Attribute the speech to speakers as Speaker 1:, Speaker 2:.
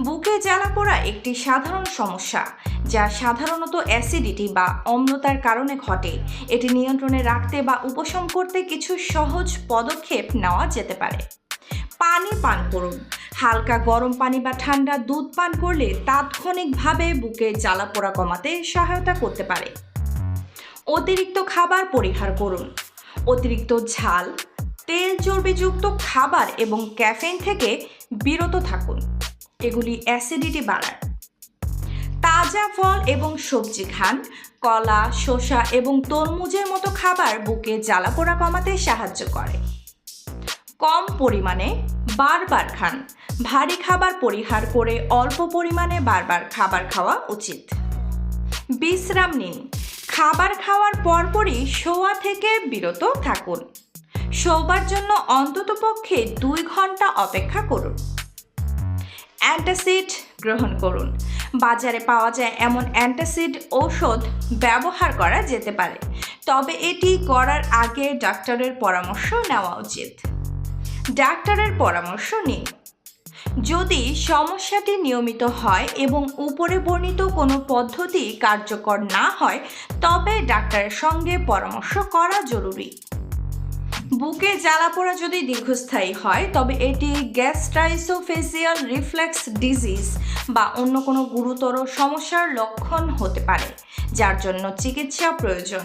Speaker 1: বুকে জ্বালা পোড়া একটি সাধারণ সমস্যা যা সাধারণত অ্যাসিডিটি বা অম্লতার কারণে ঘটে। এটি নিয়ন্ত্রণে রাখতে বা উপশম করতে কিছু সহজ পদক্ষেপ নেওয়া যেতে পারে। পানি পান করুন। হালকা গরম পানি বা ঠান্ডা দুধ পান করলে তাৎক্ষণিকভাবে বুকে জ্বালা পোড়া কমাতে সহায়তা করতে পারে। অতিরিক্ত খাবার পরিহার করুন। অতিরিক্ত ঝাল, তেল চর্বিযুক্ত খাবার এবং ক্যাফেইন থেকে বিরত থাকুন, এগুলি অ্যাসিডিটি বাড়ায়। তাজা ফল এবং সবজি খান। কলা, শসা এবং তরমুজের মতো খাবার বুকে জ্বালা পোড়া কমাতে সাহায্য করে। কম পরিমাণে বারবার খান। ভারী খাবার পরিহার করে অল্প পরিমাণে বারবার খাবার খাওয়া উচিত। বিশ্রাম নিন। খাবার খাওয়ার পরপরই শোয়া থেকে বিরত থাকুন। শোবার জন্য অন্ততপক্ষে 2 ঘন্টা অপেক্ষা করুন। অ্যান্টাসিড গ্রহণ করুন। বাজারে পাওয়া যায় এমন অ্যান্টাসিড ঔষধ ব্যবহার করা যেতে পারে, তবে এটি করার আগে ডাক্তারের পরামর্শ নেওয়া উচিত। ডাক্তারের পরামর্শ নিন। যদি সমস্যাটি নিয়মিত হয় এবং উপরে বর্ণিত কোনো পদ্ধতি কার্যকর না হয়, তবে ডাক্তারের সঙ্গে পরামর্শ করা জরুরি। বুকে জ্বালা পোড়া যদি দীর্ঘস্থায়ী হয়, তবে এটি গ্যাস্ট্রাইসোফেজিয়াল রিফ্লেক্স ডিজিজ বা অন্য কোনো গুরুতর সমস্যার লক্ষণ হতে পারে, যার জন্য চিকিৎসা প্রয়োজন।